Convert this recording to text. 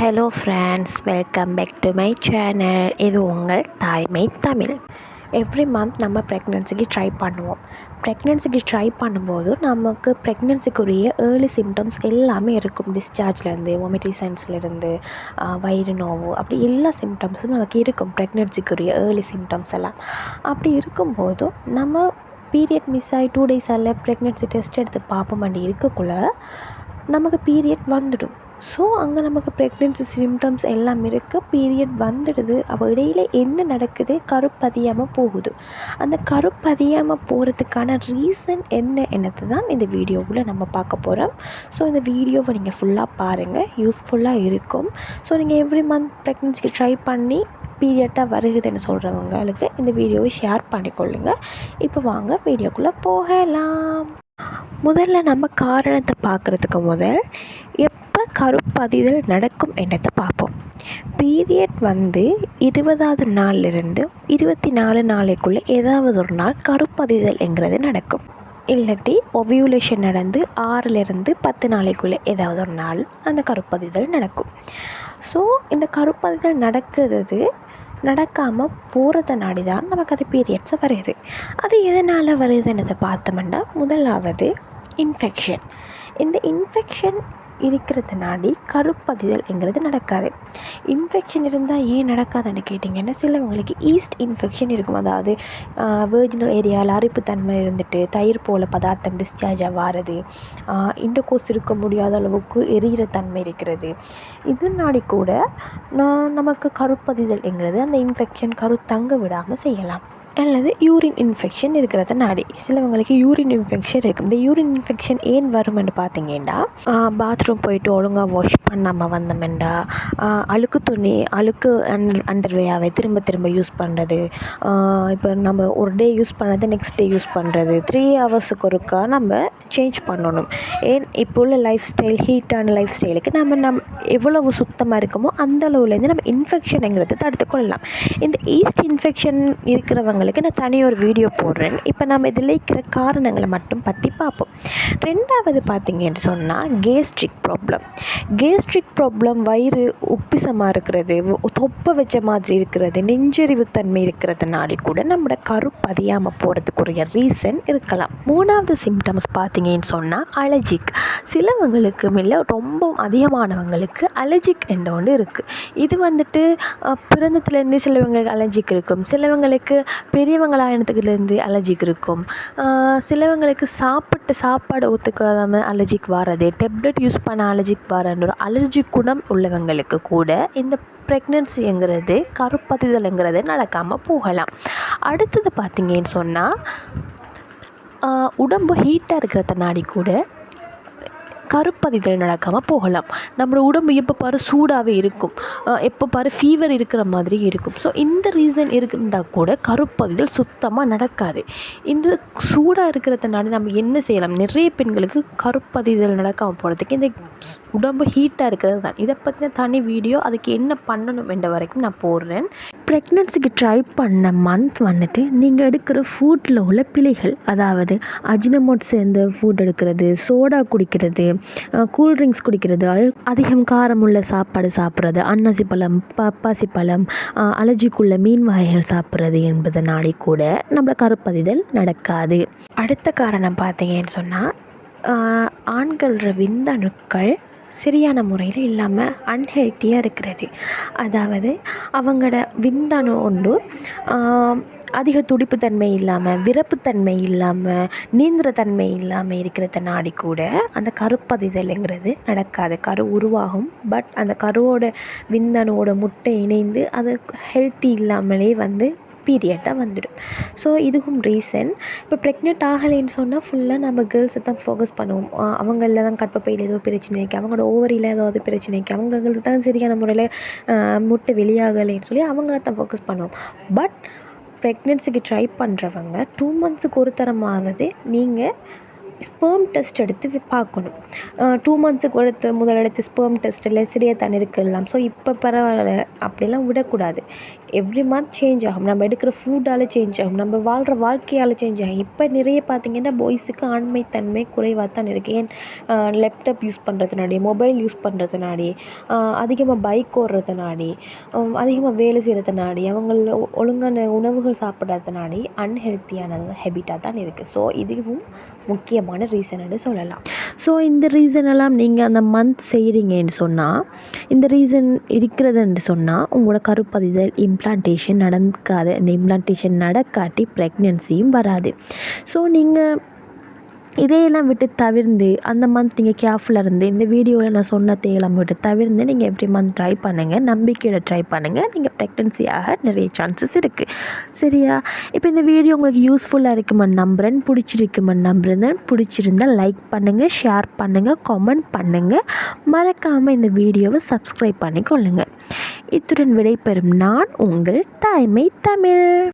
Hello friends, welcome back to my channel. இது உங்கள் தாய்மை தமிழ். எவ்ரி மந்த் நம்ம ப்ரெக்னென்சிக்கு ட்ரை பண்ணுவோம். ப்ரெக்னென்சிக்கு ட்ரை பண்ணும்போது நமக்கு ப்ரெக்னென்சிக்குரிய ஏர்லி சிம்டம்ஸ் எல்லாமே இருக்கும். டிஸ்சார்ஜ்லேருந்து, வாமிட்டிங் சென்ஸ்லேருந்து, வயிறு நோவு, அப்படி எல்லா சிம்டம்ஸும் நமக்கு இருக்கும். ப்ரெக்னென்சிக்குரிய ஏர்லி சிம்டம்ஸ் எல்லாம் அப்படி இருக்கும்போது நம்ம பீரியட் மிஸ் ஆகி 2 days ப்ரெக்னென்சி டெஸ்ட் எடுத்து பார்ப்போம். அப்படி இருக்கக்குள்ளே நமக்கு பீரியட் வந்துடும். ஸோ அங்கே நமக்கு ப்ரெக்னென்சி சிம்டம்ஸ் எல்லாம் இருக்குது. பீரியட் வந்துடுது. அப்போ இடையில் என்ன நடக்குது? கருப்பதியாமல் போகுது. அந்த கருப்பதியாமல் போகிறதுக்கான ரீசன் என்னத்தை தான் இந்த வீடியோவில் நம்ம பார்க்க போகிறோம். ஸோ இந்த வீடியோவை நீங்கள் ஃபுல்லாக பாருங்கள், யூஸ்ஃபுல்லாக இருக்கும். ஸோ நீங்கள் எவ்ரி மந்த் ப்ரெக்னென்சிக்கு ட்ரை பண்ணி பீரியட்டாக வருகுதுன்னு சொல்கிறவங்களுக்கு இந்த வீடியோவை ஷேர் பண்ணிக்கொள்ளுங்கள். இப்போ வாங்க வீடியோக்குள்ளே போகலாம். முதல்ல நம்ம காரணத்தை பார்க்குறதுக்கு முதல் எப்போ கருப்பதிதல் நடக்கும் என்னத்தை பார்ப்போம். பீரியட் 20வது நாள்லேருந்து 24 நாளைக்குள்ளே ஏதாவது ஒரு நாள் கருப்பதிதல் என்கிறது நடக்கும். இல்லாட்டி ஒவியுலேஷன் நடந்து 6லேருந்து 10 நாளைக்குள்ளே ஏதாவது ஒரு நாள் அந்த கருப்பதிதல் நடக்கும். ஸோ இந்த கருப்பதிதல் நடக்காமல் போகிறத நாடி தான் நமக்கு அது பீரியட்ஸை வருது. அது எதனால் வருதுன்றதை பார்த்தோம்னா, முதலாவது இன்ஃபெக்ஷன். இந்த இன்ஃபெக்ஷன் இருக்கிறது நாடி கருப்பதிதல் என்கிறது நடக்காது. இன்ஃபெக்ஷன் இருந்தால் ஏன் நடக்காதுன்னு கேட்டிங்கன்னா, சிலவங்களுக்கு ஈஸ்ட் இன்ஃபெக்ஷன் இருக்கும். அதாவது வெர்ஜினல் ஏரியாவில் அரிப்புத்தன்மை இருந்துட்டு தயிர் போல் பதார்த்தம் டிஸ்சார்ஜாக வாரது, இன்டர்கோர்ஸ் இருக்க முடியாத அளவுக்கு எரிகிற தன்மை இருக்கிறது. இது நாடி கூட நமக்கு கருப்பதிதல் என்கிறது அந்த இன்ஃபெக்ஷன் தங்க விடாமல் செய்யலாம். அல்லது யூரின் இன்ஃபெக்ஷன் இருக்கிறத நாடி சிலவங்களுக்கு யூரின் இன்ஃபெக்ஷன் இருக்கும். இந்த யூரின் இன்ஃபெக்ஷன் ஏன் வரும்னு பார்த்தீங்கன்னா, பாத்ரூம் போயிட்டு ஒழுங்காக வாஷ் பண்ணாமல் வந்தோம்னா, அழுக்கு அண்டர்வேயாவை திரும்ப யூஸ் பண்ணுறது, இப்போ நம்ம ஒரு டே யூஸ் பண்ணது நெக்ஸ்ட் டே யூஸ் பண்ணுறது, 3 ஹவர்ஸுக்கு ஒருக்கா நம்ம சேஞ்ச் பண்ணணும். இப்போ உள்ள லைஃப் ஸ்டைல், ஹீட்டான லைஃப் ஸ்டைலுக்கு நம்ம எவ்வளவு சுத்தமாக இருக்குமோ அந்த அளவுலேருந்து நம்ம இன்ஃபெக்ஷனுங்கிறத தடுத்துக்கொள்ளலாம். இந்த ஈஸ்ட் இன்ஃபெக்ஷன் இருக்கிறவங்களுக்கு நான் தனி ஒரு வீடியோ போடுறேன். இப்போ நம்ம இதில் இருக்கிற காரணங்களை மட்டும் பற்றி பார்ப்போம். 2வது பார்த்தீங்கன்னு சொன்னால் கேஸ்ட்ரிக் ப்ராப்ளம், வயிறு உப்பிசமாக இருக்கிறது, தொப்பை வச்ச மாதிரி இருக்கிறது, நெஞ்செறிவு தன்மை இருக்கிறதுனாடி கூட நம்மளோட கருப்பதியாமல் போகிறதுக்குரிய ரீசன் இருக்கலாம். 3வது சிம்டம்ஸ் பார்த்தீங்கன்னு சொன்னால் அலர்ஜிக். சிலவங்களுக்கு இல்லை, ரொம்ப அதிகமானவங்களுக்கு அலர்ஜிக் என்ற ஒன்று இருக்குது. இது பிறந்தத்துலேருந்து சிலவங்களுக்கு அலர்ஜிக் இருக்கும். சிலவங்களுக்கு பெரியவங்களாயினத்துலேருந்து அலர்ஜிக் இருக்கும். சிலவங்களுக்கு சாப்பாடு ஒத்துக்காமல் அலர்ஜிக் வர்றது, டெப்லெட் யூஸ் பண்ண அலர்ஜிக் வரன்ற ஒரு அலர்ஜி குணம் உள்ளவங்களுக்கு கூட இந்த ப்ரெக்னென்சிங்கிறது கருப்பதிதல்ங்கிறது நடக்காமல் போகலாம். அடுத்தது பார்த்தீங்கன்னு சொன்னால், உடம்பு ஹீட்டாக இருக்கிறத நாடி கூட கருப்பதிதல் நடக்காமல் போகலாம். நம்மளோட உடம்பு எப்போ பாரு சூடாகவே இருக்கும், எப்போ பாரு ஃபீவர் இருக்கிற மாதிரி இருக்கும். ஸோ இந்த ரீசன் இருந்தால் கூட கருப்பதிதல் சுத்தமாக நடக்காது. இந்த சூடாக இருக்கிறதுனால நம்ம என்ன செய்யலாம்? நிறைய பெண்களுக்கு கருப்பதிதல் நடக்காமல் போகிறதுக்கு இந்த உடம்பு ஹீட்டாக இருக்கிறது தான். இதை பற்றின தனி வீடியோ, அதுக்கு என்ன பண்ணணும் என்ற வரைக்கும் நான் போடுறேன். ப்ரெக்னென்சிக்கு ட்ரை பண்ண மந்த் நீங்கள் எடுக்கிற ஃபுட்டில் உள்ள பிழைகள், அதாவது அஜினமோட் சேர்ந்த ஃபுட் எடுக்கிறது, சோடா குடிக்கிறது, கூல்ட்ரிங்க்ஸ் குடிக்கிறது, அதிகம் காரமுள்ள சாப்பாடு சாப்பிட்றது, அன்னாசி பழம், பப்பாசி பழம், அலர்ஜிக்குள்ள மீன் வகைகள் சாப்பிட்றது என்பதனாலே கூட நம்மள கருப்பதிதல் நடக்காது. அடுத்த காரணம் பார்த்தீங்கன்னு சொன்னால், ஆண்களோட விந்தணுக்கள் சரியான முறையில் இல்லாமல் அன்ஹெல்த்தியாக இருக்கிறது. அதாவது அவங்களோட விந்தணு ஒன்று அதிக துடிப்புத்தன்மை இல்லாமல், விரப்புத்தன்மை இல்லாமல், நீந்திர தன்மை இல்லாமல் இருக்கிறத நாடி கூட அந்த கருப்பதிதல்ங்கிறது நடக்காது. கரு உருவாகும், பட் அந்த கருவோட விந்தணுவோட முட்டை இணைந்து அது ஹெல்த்தி இல்லாமலே பீரியட்டாக வந்துடும். ஸோ இதுவும் ரீசன். இப்போ ப்ரெக்னென்ட் ஆகலைன்னு சொன்னால் ஃபுல்லாக நம்ம கேர்ள்ஸை தான் ஃபோக்கஸ் பண்ணுவோம். அவங்களில் தான் கர்ப்பப்பையில் ஏதோ பிரச்சனைக்கு, அவங்களோட ஓவரியில் ஏதாவது பிரச்சனைக்கு, அவங்களுக்கு தான் சரியான முறையில் முட்டை வெளியாகலைன்னு சொல்லி அவங்கள தான் ஃபோக்கஸ் பண்ணுவோம். பட் ப்ரெக்னென்சிக்கு ட்ரை பண்ணுறவங்க 2 months ஒரு தரமாவது நீங்கள் ஸ்பெர்ம் டெஸ்ட் எடுத்து பார்க்கணும். 2 மந்த்ஸுக்கு முதல் எடுத்து ஸ்பெர்ம் டெஸ்ட்டில் சரியாக தான் இருக்கலாம். ஸோ இப்போ பரவாயில்ல அப்படிலாம் விடக்கூடாது. எவ்ரி மந்த் சேஞ்ச் ஆகும். நம்ம எடுக்கிற ஃபுட்டால் சேஞ்ச் ஆகும். நம்ம வாழ்கிற வாழ்க்கையால் சேஞ்ச் ஆகும். இப்போ நிறைய பார்த்திங்கன்னா பாய்ஸுக்கு ஆண்மைத்தன்மை குறைவாக தான் இருக்குது. ஏன் லேப்டாப் யூஸ் பண்ணுறதுனாடி, மொபைல் யூஸ் பண்ணுறதுனாடி, அதிகமாக பைக் ஓடுறதுனாடி, அதிகமாக வேலை செய்கிறதுனாடி, அவங்கள ஒழுங்கான உணவுகள் சாப்பிடாதனாடி அன்ஹெல்த்தியான ஹேபிட்டாக தான் இருக்குது. ஸோ இதுவும் முக்கியமான ரீசன்னு சொல்லலாம். ஸோ இந்த ரீசன் எல்லாம் நீங்கள் அந்த மந்த் செய்கிறீங்கன்னு சொன்னால், இந்த ரீசன் இருக்கிறதுன்னு சொன்னால் உங்களோட கருப்பதிதல் இம்ப்ளான்டேஷன் நடக்காது. இந்த இம்ப்ளான்டேஷன் நடக்காட்டி ப்ரெக்னென்சியும் வராது. ஸோ நீங்கள் இதையெல்லாம் விட்டு தவிர்ந்து அந்த மந்த் நீங்கள் கேர்ஃபுல்லாக இருந்து இந்த வீடியோவில் நான் சொன்னதையெல்லாம் விட்டு தவிர்ந்து நீங்கள் எவ்ரி மந்த் ட்ரை பண்ணுங்கள். நம்பிக்கையோட ட்ரை பண்ணுங்கள். நீங்கள் ப்ரெக்னென்சியாக நிறைய சான்சஸ் இருக்குது. சரியா? இப்போ இந்த வீடியோ உங்களுக்கு யூஸ்ஃபுல்லாக இருக்குமென்னு நம்புகிறேன். பிடிச்சிருந்தால் லைக் பண்ணுங்கள், ஷேர் பண்ணுங்கள், கமெண்ட் பண்ணுங்கள். மறக்காமல் இந்த வீடியோவை சப்ஸ்கிரைப் பண்ணிக்கொள்ளுங்கள். இத்துடன் விடைபெறும் நான் உங்கள் தாய்மை தமிழ்.